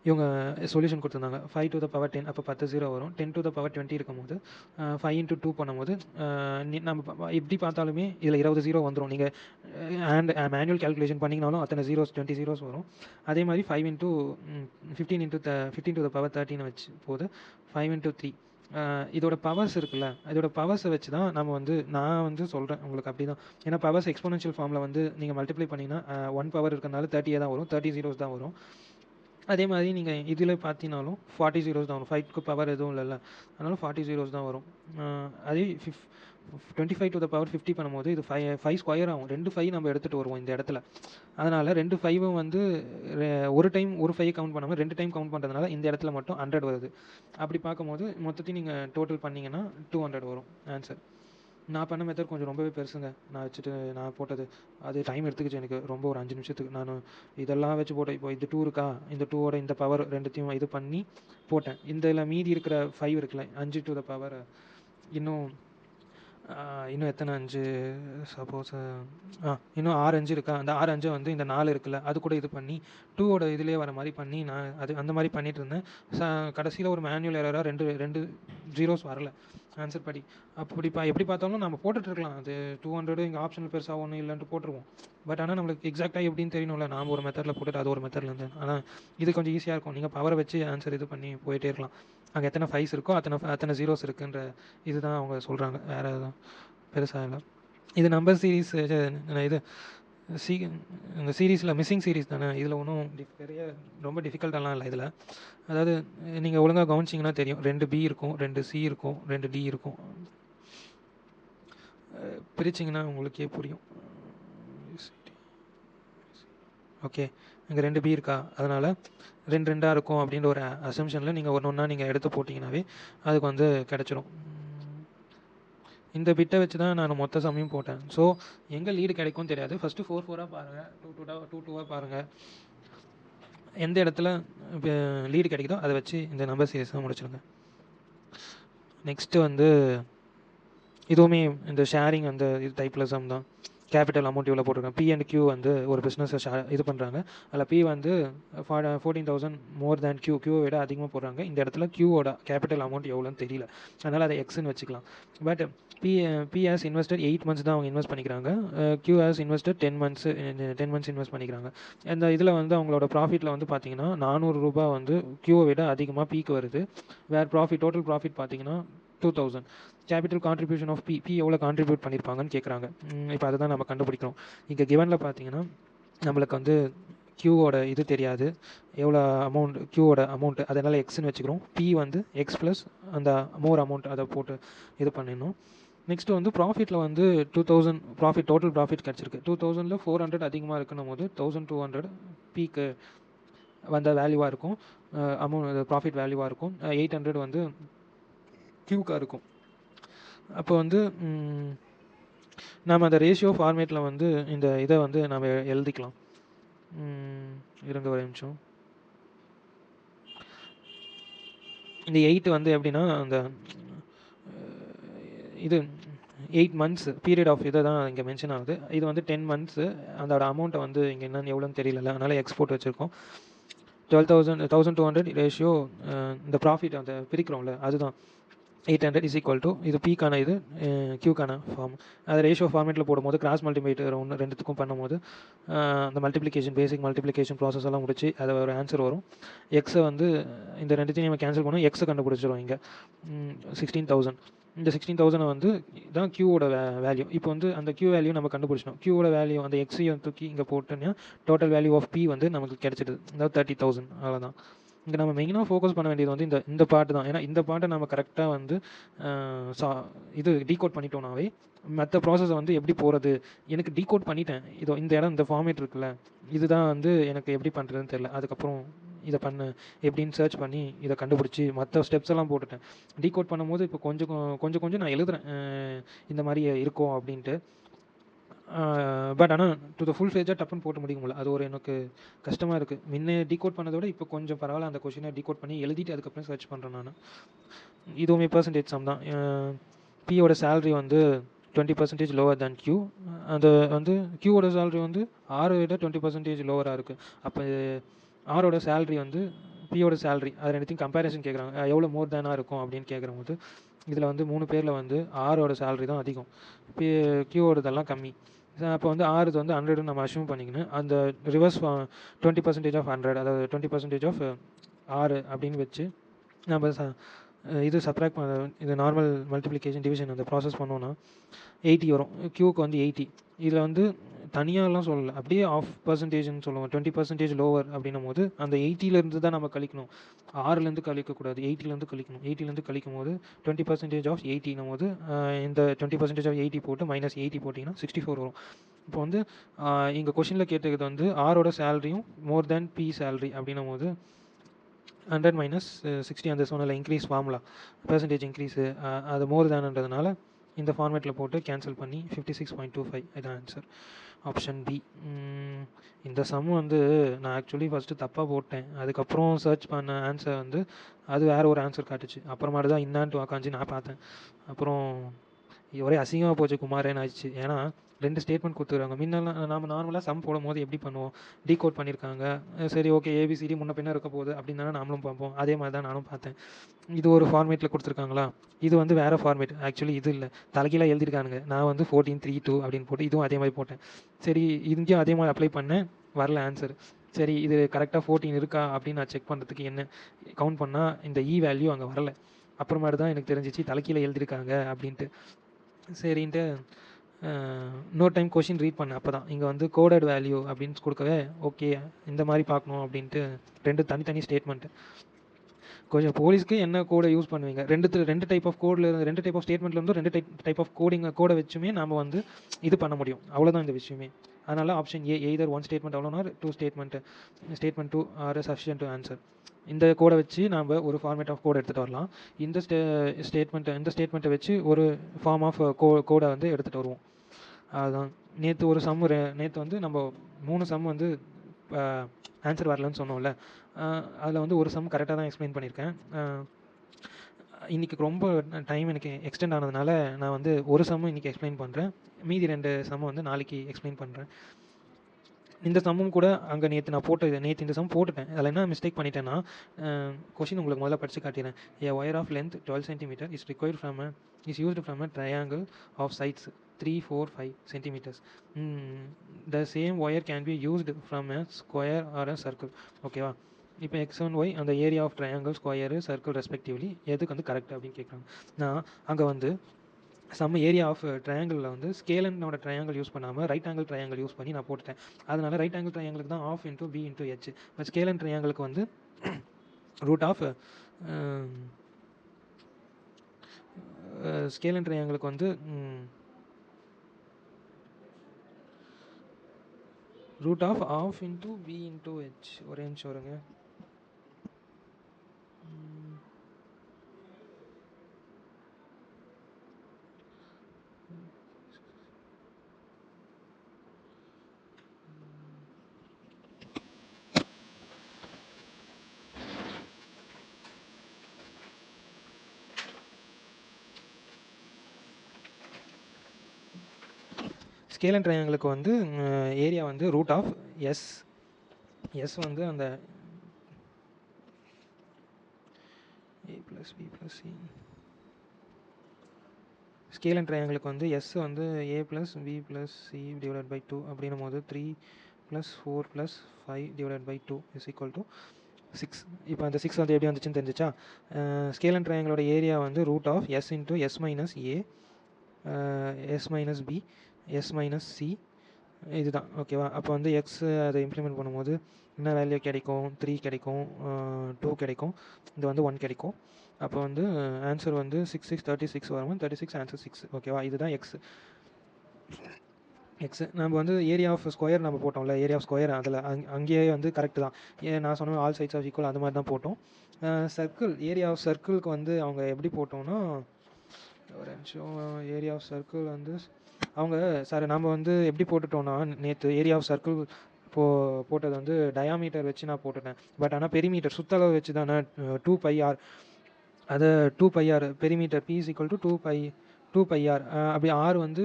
இவங்க சொல்யூஷன் கொடுத்துருந்தாங்க. 5 to the power 10, அப்போ 10 0 வரும். 10 to the power 20 இருக்கும்போது 5 × 2 பண்ணும்போது நம்ம எப்படி பார்த்தாலுமே இதில் 20 0 வந்துடும். நீங்கள் மேனுவல் கேல்குலேஷன் பண்ணிங்கனாலும் அத்தனை ஜீரோஸ் 20 zeros வரும். அதே மாதிரி 5 × 15 to the power 13 வச்சு போது 5 × 3. இதோட பவர்ஸ் இருக்குல்ல, இதோட பவர்ஸை வச்சு தான் நம்ம வந்து நான் வந்து சொல்கிறேன் உங்களுக்கு. அப்படி தான், ஏன்னா பவர்ஸ் எக்ஸ்போனன்ஷியல் ஃபார்மில் வந்து நீங்கள் மல்டிப்ளை பண்ணிங்கன்னா 1 பவர் இருக்கிறனால 30 தான் வரும், 30 zeros தான் வரும். அதே மாதிரி நீங்கள் இதில் பார்த்தீங்கனாலும் 40 zeros தான் வரும். 5க்கு பவர் எதுவும் இல்லைல்ல, அதனால 40 zeros தான் வரும். அதே 25 to the power 50 பண்ணும்போது இது 5 ஸ்கொயர் ஆகும். 2 5 நம்ம எடுத்துகிட்டு வருவோம் இந்த இடத்துல. அதனால் 2 5 வந்து ஒரு டைம் ஒரு 5 கவுண்ட் பண்ணாமல் 2 டைம் கவுண்ட் பண்ணுறதுனால இந்த இடத்துல மட்டும் 100 வருது. அப்படி பார்க்கும்போது மொத்தத்தையும் நீங்கள் டோட்டல் பண்ணிங்கன்னா 200 வரும் ஆன்சர். நான் பண்ண மெத்தட் கொஞ்சம் ரொம்பவே பெருசுங்க. நான் போட்டது அது டைம் எடுத்துக்கிச்சு எனக்கு ரொம்ப, ஒரு 5 நிமிஷத்துக்கு. நான் இதெல்லாம் வச்சு போட்டேன். இப்போ இது 2 இருக்கா, இந்த 2ஓட இந்த பவர் ரெண்டுத்தையும் இது பண்ணி போட்டேன். இதில் மீதி இருக்கிற 5 இருக்குல்ல, 5 to the power இன்னும் எத்தனை 5, சப்போஸ் இன்னும் 6 5 இருக்கா, அந்த 6 5 வந்து இந்த 4 இருக்குல்ல அது கூட இது பண்ணி 2ஓட இதுலேயே வர மாதிரி பண்ணி நான் அந்த மாதிரி பண்ணிகிட்டு இருந்தேன். கடைசியில் ஒரு மேனுவல் எரராக 2 ஜீரோஸ் வரல ஆன்சர் படி. எப்படி பார்த்தாலும் நம்ம போட்டுட்ருக்கலாம். அது 200 இங்கே ஆப்ஷனல் பெருசாக ஒன்றும் இல்லைன்ட்டு போட்டுருவோம். பட் ஆனால் நம்மளுக்கு எக்ஸாக்டாக எப்படின்னு தெரியணும்ல, நாம் ஒரு மெத்தடில் போட்டுட்டு அது ஒரு மெத்தடில் இருந்தேன். ஆனால் இது கொஞ்சம் ஈஸியாக இருக்கும். நீங்கள் பவரை வச்சு ஆன்சர் இது பண்ணி போயிட்டே இருக்கலாம். அங்கே எத்தனை 5s இருக்கோ அத்தனை ஜீரோஸ் இருக்குன்ற இதுதான் அவங்க சொல்கிறாங்க, வேறு எதுவும் பெருசாக இல்லை. இது நம்பர் சீரீஸ், இது இந்த சீரீஸில் மிஸ்ஸிங் சீரீஸ் தானே. இதில் ஒன்றும் பெரிய ரொம்ப டிஃபிகல்ட்டெல்லாம் இல்லை இதில். அதாவது நீங்கள் ஒழுங்காக கவனிச்சிங்கன்னா தெரியும், 2 B இருக்கும், 2 C இருக்கும், 2 D இருக்கும். பிரிச்சிங்கன்னா உங்களுக்கே புரியும். ஓகே, இங்கே 2 B இருக்கா, அதனால் 2 2ஆக இருக்கும் அப்படின்ற ஒரு அசம்ஷனில் நீங்கள் ஒன்றா நீங்கள் எடுத்து போட்டிங்கனாவே அதுக்கு வந்து கிடச்சிரும். இந்த பிட்டை வச்சு தான் நான் மொத்த சமயம் போட்டேன். ஸோ எங்கே லீடு கிடைக்கும் தெரியாது. ஃபஸ்ட்டு 4 4ஆக பாருங்கள், 2 2ஆக பாருங்கள். எந்த இடத்துல லீடு கிடைக்குதோ அதை வச்சு இந்த நம்பர் சீரீஸாக முடிச்சிடுங்க. நெக்ஸ்ட்டு வந்து இதுவுமே இந்த ஷேரிங் அந்த இது டைப்பில் சம் தான். கேபிட்டல் அமௌண்ட் இவ்வளோ போட்டிருக்காங்க. P and Q வந்து ஒரு பிஸ்னஸை இது பண்ணுறாங்க. அதில் P வந்து 14,000 மோர் தேன் Q, Qவை விட அதிகமாக போடுறாங்க. இந்த இடத்துல Qவோட கேபிட்டல் அமௌண்ட் எவ்வளோன்னு தெரியல, அதனால் அதை எக்ஸ்ன்னு வச்சுக்கலாம். But P has invested 8 months தான் அவங்க இன்வெஸ்ட் பண்ணிக்கிறாங்க. Q has invested 10 months invest பண்ணிக்கிறாங்க. இந்த இதில் வந்து அவங்களோட ப்ராஃபிட்டில் வந்து பார்த்தீங்கன்னா 400 ரூபாய் வந்து Qவை விட அதிகமாக Pக்கு வருது. டோட்டல் ப்ராஃபிட் பார்த்தீங்கன்னா 2000. கேபிட்டல் கான்ட்ரிபியூஷன் ஆஃப் P எவ்வளோ கான்ட்ரிபியூட் பண்ணியிருப்பாங்கன்னு கேட்குறாங்க. இப்போ அதை தான் நம்ம கண்டுபிடிக்கணும். இங்கே கிவனில் பார்த்தீங்கன்னா நம்மளுக்கு வந்து Qவோட இது தெரியாது, எவ்வளோ Qவோட அமௌண்ட்டு, அதனால் எக்ஸ்ன்னு வச்சுக்கிறோம். P வந்து X ப்ளஸ் அந்த மோர் அமௌண்ட் அதை போட்டு இது பண்ணிடணும். நெக்ஸ்ட்டு வந்து ப்ராஃபிட்டில் வந்து 2000 டோட்டல் ப்ராஃபிட் கிடச்சிருக்கு. 2000ல் 400 அதிகமாக இருக்குன்னும் போது 1200 Pக்கு வந்த வேல்யூவாக இருக்கும், அமௌண்ட் ப்ராஃபிட் வேல்யூவாக இருக்கும். 800 வந்து கியூக்காக இருக்கும். அப்போ வந்து நாம் அந்த ரேஷியோ ஃபார்மேட்டில் வந்து இந்த இதை வந்து நம்ம எழுதிக்கலாம். இருங்க ஒரு நிமிஷம். இந்த 8 வந்து எப்படின்னா அந்த இது 8 months பீரியட் ஆஃப் இதை தான் இங்கே மென்ஷன் ஆகுது. இது வந்து 10 months. அதோட அமௌண்ட்டை வந்து இங்கே என்னென்னு எவ்வளோன்னு தெரியல, அதனால் எக்ஸ்போர்ட் வச்சுருக்கோம். 12,200 ரேஷியோ இந்த ப்ராஃபிட் அந்த பிரிக்கிறோம்ல அதுதான் 800 இஸ் ஈக்குவல் டு இது பீக்கான இது கியூக்கான ஃபார்ம். அது ரேஷியோ ஃபார்மேட்டில் போடும்போது கிராஸ் மல்டிப்ளேட்டர் ஒன்று ரெண்டுத்துக்கும் பண்ணும்போது அந்த மல்டிப்ளிகேஷன் பேசிக் மல்டிப்ளிகேஷன் ப்ராசஸ் எல்லாம் முடிச்சு அது ஒரு ஆன்சர் வரும். எக்ஸை வந்து இந்த ரெண்டுத்தையும் நம்ம கேன்சல் பண்ணோம், எக்ஸை கண்டுபிடிச்சிடும் இங்கே 16,000. இந்த 16,000 வந்து தான் கியூவோட வேல்யூ. இப்போ வந்து அந்த கியூ வேல்யூ நம்ம கண்டுபிடிச்சோம். கியூவோட வேல்யூ அந்த எக்ஸையும் தூக்கி இங்கே போட்டோன்னா டோட்டல் வேல்யூ ஆஃப் பி வந்து நமக்கு கிடைச்சிடுது, அதாவது 30,000. அவ்வளோதான். இங்கே நம்ம மெயினாக ஃபோக்கஸ் பண்ண வேண்டியது வந்து இந்த பாட்டு தான். ஏன்னா இந்த பாட்டை நம்ம கரெக்டாக வந்து இது டீகோட் பண்ணிட்டோம்னாவே மற்ற ப்ராசஸை வந்து எப்படி போகிறது, எனக்கு டீகோட் பண்ணிட்டேன், இதோ இந்த இடம் இந்த ஃபார்மேட் இருக்குல்ல, இதுதான் வந்து எனக்கு எப்படி பண்ணுறதுன்னு தெரியல, அதுக்கப்புறம் இதை பண்ண எப்படின்னு சர்ச் பண்ணி இதை கண்டுபிடிச்சி மற்ற ஸ்டெப்ஸ் எல்லாம் போட்டுட்டேன். டீகோட் பண்ணும்போது இப்போ கொஞ்சம் நான் எழுதுறேன் இந்த மாதிரி இருக்கும் அப்படின்ட்டு. பட் ஆனால் டு த ஃபுல் ஃபேஜாக டப்புன்னு போட்டு முடிக்க முடியல, அது ஒரு எனக்கு கஷ்டமாக இருக்குது. முன்னே டீகோட் பண்ணதோட இப்போ கொஞ்சம் பரவாயில்ல, அந்த கொஷினை டீகோட் பண்ணி எழுதிட்டு அதுக்கப்புறம் சர்ச் பண்ணுறேன் நான். இதுவுமே பர்சன்டேஜ் சம் தான். பியோட சேலரி வந்து 20% லோவர் தேன் கியூ. அது வந்து கியூவோட சேலரி வந்து ஆரை விட 20% லோவராக இருக்குது. அப்போ ஆரோட சேலரி வந்து பியோட சேலரி அது ரெண்டுத்தையும் கம்பேரிசன் கேட்குறாங்க, எவ்வளோ மோர் தேனாக இருக்கும் அப்படின்னு கேட்குறபோது இதில் வந்து 3 பேரில் வந்து ஆரோட சேலரி தான் அதிகம், கியூவோடதெல்லாம் கம்மி. அப்போ வந்து ஆறுது வந்து 100 நம்ம அஷ்யூம் பண்ணிக்கணும். அந்த ரிவர்ஸ் 20% ஆஃப் 100, அதாவது 20% ஆஃப் 6 அப்படின்னு வச்சு நம்ம இது சப்ராக்ட் இது நார்மல் மல்டிப்ளிகேஷன் டிவிஷன் அந்த ப்ராசஸ் பண்ணோன்னா 80 வரும். கியூக்கு வந்து 80. இதில் வந்து தனியாகலாம் சொல்லலை, அப்படியே ஆஃப் பர்சன்டேஜ்னு சொல்லுவோம். 20% லோவர் அப்படின்னும் போது அந்த 80லேருந்து தான் நம்ம கழிக்கணும், 6லேருந்து கழிக்கக்கூடாது, 80லேருந்து கழிக்கணும். 80லேருந்து கழிக்கும் போது 20% ஆஃப் 80னும் போது இந்த 20% ஆஃப் 80 போட்டு -80 போட்டிங்கன்னா 64 வரும். இப்போ வந்து இங்கே கொஷினில் கேட்டது வந்து ஆரோட சேலரியும் மோர் தேன் பி சேலரி அப்படின்னும் போது 100 - 60 அந்த சொன்னல இன்க்ரீஸ் ஃபார்முலா பெர்சன்டேஜ் இன்க்ரீஸு அது மோர் தேன்ன்றதுனால இந்த ஃபார்மேட்டில் போட்டு கேன்சல் பண்ணி 56.25 இதான் ஆன்சர், ஆப்ஷன் பி. இந்த சம் வந்து நான் ஆக்சுவலி ஃபஸ்ட்டு தப்பாக போட்டேன், அதுக்கப்புறம் சர்ச் பண்ண ஆன்சர் வந்து அது வேறு ஒரு ஆன்சர் காட்டுச்சு. அப்புறமாட்டு தான் இன்னான்ட்டு உக்காந்து நான் பார்த்தேன். அப்புறம் ஒரே அசிங்கமாக போச்சு குமாரேன்னு ஆயிடுச்சு. ஏன்னா 2 ஸ்டேட்மெண்ட் கொடுத்துருக்காங்க. முன்னெல்லாம் நம்ம நார்மலாக சம் போடும் போது எப்படி பண்ணுவோம், டீகோட் பண்ணியிருக்காங்க, சரி ஓகே ஏபிசிடி முன்ன பின்ன இருக்க போகுது அப்படின்னு தானே நாமளும் பார்ப்போம். அதே மாதிரி தான் நானும் பார்த்தேன். இது ஒரு ஃபார்மேட்டில் கொடுத்துருக்காங்களா, இது வந்து வேறு ஃபார்மேட், ஆக்சுவலி இது இல்லை, தலைகீழாக எழுதியிருக்கானுங்க. நான் வந்து 14.32 அப்படின்னு போட்டு இதுவும் அதே மாதிரி போட்டேன். சரி இங்கேயும் அதே மாதிரி அப்ளை பண்ணேன், வரல ஆன்சர். சரி இது கரெக்டாக 14 இருக்கா அப்படின்னு நான் செக் பண்ணுறதுக்கு என்ன கவுண்ட் பண்ணால் இந்த இ வேல்யூ அங்கே வரல. அப்புறமேட்டு தான் எனக்கு தெரிஞ்சிச்சு தலைக்கீழே எழுதியிருக்காங்க அப்படின்ட்டு. சரின்ட்டு இன்னொரு டைம் கொஷின் ரீட் பண்ணேன். அப்போ தான் இங்கே வந்து கோடட் வேல்யூ அப்படின்னு கொடுக்கவே ஓகே இந்த மாதிரி பார்க்கணும் அப்படின்ட்டு 2 தனித்தனி ஸ்டேட்மெண்ட்டு. கொஞ்சம் போலீஸ்க்கு என்ன கோடை யூஸ் பண்ணுவீங்க, ரெண்டு டைப் ஆஃப் கோடில் 2 டைப் ஆஃப் ஸ்டேட்மெண்ட்லேருந்து 2 டைப் ஆஃப் கோடை வச்சுமே நாம் வந்து இது பண்ண முடியும், அவ்வளோதான் இந்த விஷயமே. அதனால் ஆப்ஷன் ஏ எய்தர் 1 ஸ்டேட்மெண்ட் அவ்வளோனா 2 statement 2 or sufficient to answer. இந்த கோடை வச்சு நாம் ஒரு ஃபார்மேட் ஆஃப் கோடை எடுத்துகிட்டு வரலாம். இந்த ஸ்டேட்மெண்ட்டை வச்சு ஒரு ஃபார்ம் ஆஃப் கோடை வந்து எடுத்துகிட்டு வருவோம். அதுதான் நேற்று ஒரு சம் நேற்று வந்து நம்ம 3 சம் வந்து ஆன்சர் வரலன்னு சொன்னோம்ல, அதில் வந்து ஒரு சம் கரெக்டாக தான் எக்ஸ்பிளைன் பண்ணியிருக்கேன். இன்றைக்கி ரொம்ப டைம் எனக்கு எக்ஸ்டெண்ட் ஆனதுனால நான் வந்து ஒரு சம்மும் இன்றைக்கி எக்ஸ்பிளைன் பண்ணுறேன், மீதி 2 சம்மும் வந்து நாளைக்கு எக்ஸ்பிளைன் பண்ணுறேன். இந்த சம்மும் கூட அங்கே நேற்று இந்த சம் போட்டுட்டேன். அதில் என்ன மிஸ்டேக் பண்ணிட்டேன்னா, கொஷின் உங்களுக்கு முதல்ல படித்து காட்டினேன். A wire of length 12 cm is used from a triangle of sides 3, 4, 5 centimeters. The same wire can be used from a square or a circle. ஓகேவா, இப்போ x1y அந்த area of triangle, square, circle respectively எதுக்கு வந்து correct அப்படின்னு கேட்குறாங்க. நான் அங்கே வந்து சம் ஏரியா ஆஃப் ட்ரையாங்கிளில் வந்து ஸ்கேலனோட ட்ரையாங்கிள் யூஸ் பண்ணாமல் ரைட் ஆங்கிள் ட்ரையாங்கிள் யூஸ் பண்ணி நான் போட்டுட்டேன். அதனால் ரைட் ஆங்கிள் ட்ரையாங்கிளுக்கு தான் half into B into H, but scalene ட்ரையாங்கிளுக்கு வந்து ரூட் ஆஃப் ஸ்கேலன் ட்ரையாங்கிளுக்கு வந்து root of half into V into H. ஒரே நிமிஷம் வருங்க. ஸ்கேலன் ட்ரையாங்கிளுக்கு வந்து ஏரியா வந்து ரூட் ஆஃப் எஸ். எஸ் வந்து அந்த A plus B plus C. Scalene ட்ரையாங்கிளுக்கு வந்து எஸ் வந்து A plus B plus C divided by 2 அப்படின்னும் போது 3 plus 4 plus 5 divided by 2 is equal to 6. இப்போ அந்த 6 வந்து எப்படி வந்துச்சுன்னு தெரிஞ்சிச்சா? ஸ்கேலன் ட்ரையாங்கிளோட ஏரியா வந்து root of S into S minus A, S minus B, S minus C, இதுதான். ஓகேவா? அப்போ வந்து எக்ஸ் அதை இம்ப்ளிமெண்ட் பண்ணும்போது என்ன வேல்யூ கிடைக்கும்? 3 கிடைக்கும், 2 கிடைக்கும், இது வந்து 1 கிடைக்கும். அப்போ வந்து ஆன்சர் வந்து 6 6 36 வரும். 36 ஆன்சர் 6. ஓகேவா? இதுதான் எக்ஸ். எக்ஸ் நம்ம வந்து ஏரியா ஆஃப் ஸ்கொயர் நம்ம போட்டோம்ல, ஏரியா ஆஃப் ஸ்கொயர் அதில் அங்கேயே வந்து கரெக்டு தான். நான் சொன்ன ஆல் சைட்ஸ் ஆஃப் ஈக்குவல் அது மாதிரி தான் போட்டோம். சர்க்கிள், ஏரியா ஆஃப் சர்க்கிளுக்கு வந்து அவங்க எப்படி போட்டோம்னா, ஒரு நிமிஷம், ஏரியா ஆஃப் சர்க்கிள் வந்து அவங்க நம்ம வந்து எப்படி போட்டுட்டோம்னா, நேற்று ஏரியா ஆஃப் சர்க்கிள் போட்டது வந்து டயாமீட்டர் வச்சு நான் போட்டுட்டேன். பட் ஆனால் பெரிமீட்டர் சுற்றளவு வச்சு தானே 2 பை ஆர். அதை 2 pi r perimeter p is equal to 2 pi r. அப்படி ஆர் வந்து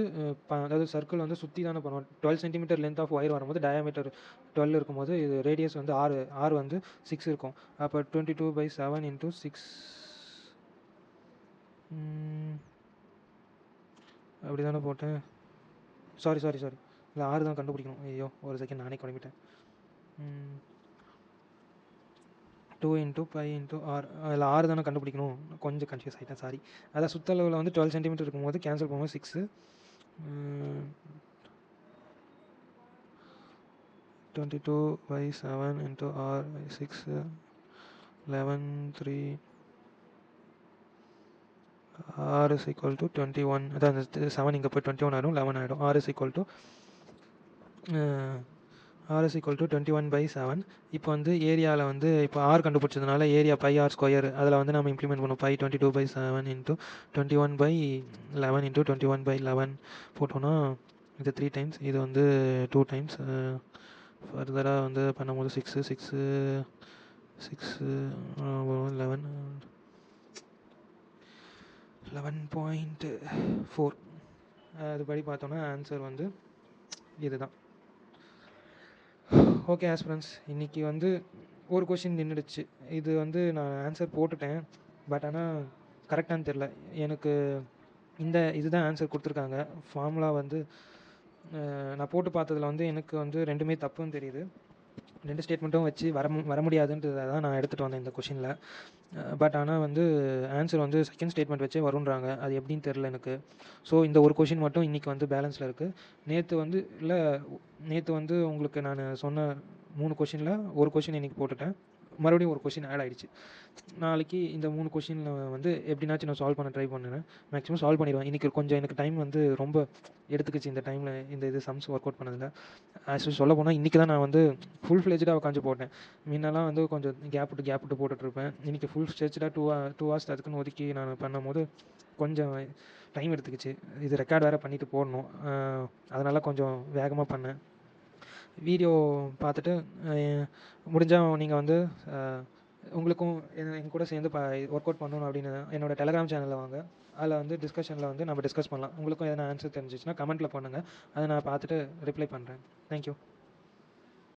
அதாவது சர்க்கிள் வந்து சுற்றி தானே பண்ணுவோம். 12 சென்டிமீட்டர் லென்த் ஆஃப் ஒயர் வரும்போது டயாமீட்டர் 12 இருக்கும்போது இது ரேடியஸ் வந்து ஆர் வந்து 6 இருக்கும். அப்போ 22/7 இன்ட்டு 6 அப்படி தானே போட்டேன். சாரி இல்லை, 6 தான் கண்டுபிடிக்கணும். ஐயோ, ஒரு செகண்ட், நானே குழம்பிட்டேன். 2 இன்ட்டு பை இன்ட்டு ஆர், அதில் 6 தானே கண்டுபிடிக்கணும். கொஞ்சம் கன்ஃபியூஸ் ஆகிட்டேன், சாரி. அதான் சுற்றளவில் வந்து 12 சென்டிமீட்டர் இருக்கும்போது கேன்சல் பண்ணும்போது 6, 22/7 into r 6, 11 3 r is equal to 21. அதான் அந்த 7 இங்கே போய் 21 ஆகிடும், 11 ஆகிடும். R is equal to 21/7. இப்போ வந்து ஏரியாவில் வந்து இப்போ ஆர் கண்டுபிடிச்சதுனால ஏரியா பை ஆர் ஸ்கொயர் அதில் வந்து நம்ம இம்ப்ளிமெண்ட் பண்ணுவோம். பை 22/7 இன்ட்டு 21/11 இன்ட்டு 21/11 போட்டோன்னா இது 3 டைம்ஸ், இது வந்து 2 டைம்ஸ். ஃபர்தராக வந்து பண்ணும்போது 6 11.4. அதுபடி பார்த்தோன்னா ஆன்சர் வந்து இதுதான். ஓகே ஆஸ்பிரன்ஸ், இன்றைக்கி வந்து ஒரு கொஷின் நின்றுடுச்சு. இது வந்து நான் ஆன்சர் போட்டுட்டேன், பட் ஆனால் கரெக்டானு தெரில எனக்கு. இதுதான் ஆன்சர் கொடுத்துருக்காங்க. ஃபார்முலா வந்து நான் போட்டு பார்த்ததில் வந்து எனக்கு வந்து ரெண்டுமே தப்புன்னு தெரியுது. 2 ஸ்டேட்மெண்ட்டும் வச்சு வர முடியாதுன்றதை தான் நான் எடுத்துகிட்டு வந்தேன் இந்த கொஷினில். பட் ஆனால் வந்து ஆன்சர் வந்து செகண்ட் ஸ்டேட்மெண்ட் வச்சே வருன்றாங்க. அது எப்படின்னு தெரில எனக்கு. ஸோ இந்த ஒரு கொஷின் மட்டும் இன்றைக்கி வந்து பேலன்ஸில் இருக்குது. நேற்று வந்து உங்களுக்கு நான் சொன்ன 3 கொஷினில் ஒரு கொஷின் இன்றைக்கி போட்டுட்டேன், மறுபடியும் ஒரு கொஷின் ஆட் ஆகிடுச்சு. நாளைக்கு இந்த 3 கொஷினில் வந்து எப்படின்னாச்சும் நான் சால்வ் பண்ண ட்ரை பண்ணுறேன். மேக்ஸிமம் சால்வ் பண்ணிடுவேன். இன்றைக்கி கொஞ்சம் எனக்கு டைம் வந்து ரொம்ப எடுத்துக்கிச்சு இந்த டைமில் இது சம்ஸ் ஒர்க் அவுட் பண்ணதில்லை. ஆக்சுவலி சொல்ல போனால் இன்றைக்கி தான் நான் வந்து ஃபுல் ஃப்ளெஜ்டாக உட்காந்து போட்டேன். முன்னெல்லாம் வந்து கொஞ்சம் கேப் விட்டு போட்டுட்ருப்பேன். இன்றைக்கி ஃபுல் ஸ்ட்ரெச்டாக 2 hours அதுக்குன்னு ஒதுக்கி நான் பண்ணும்போது கொஞ்சம் டைம் எடுத்துக்கிச்சு. இது ரெக்கார்ட் வேறு பண்ணிவிட்டு போடணும், அதனால் கொஞ்சம் வேகமாக பண்ணேன். வீடியோ பார்த்துட்டு முடிஞ்சால் நீங்கள் வந்து உங்களுக்கும் என் கூட சேர்ந்து ஒர்க் அவுட் பண்ணணும் அப்படின்னு என்னோடய டெலகிராம் சேனலில் வாங்க. அதில் வந்து டிஸ்கஷனில் வந்து நம்ம டிஸ்கஸ் பண்ணலாம். உங்களுக்கும் எதனா ஆன்சர் தெரிஞ்சிச்சுன்னா கமெண்ட்டில் பண்ணுங்கள், அதை நான் பார்த்துட்டு ரிப்ளை பண்ணுறேன். தேங்க்யூ.